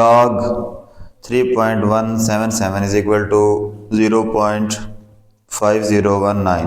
log 3.177 is equal to 0.5019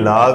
log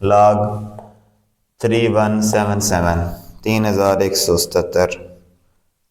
log 3177 3177.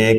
1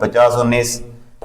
5019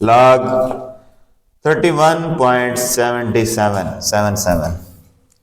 log 31.77.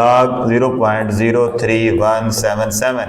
log 0.03177.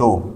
2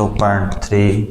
2.3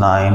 9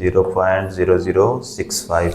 0.0065.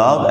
log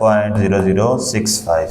0.0065.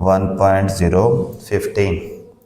1.015.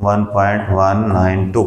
1.192.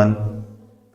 1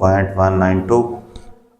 0.192.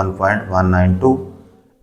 1.192.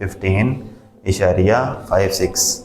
15.56.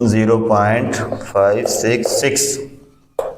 0.566.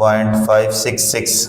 0.566،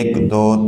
1 2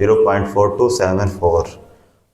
0.4274،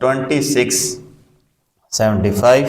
2675،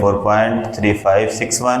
4.3561،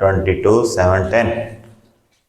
22710۔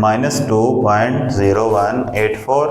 -2.0184،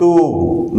2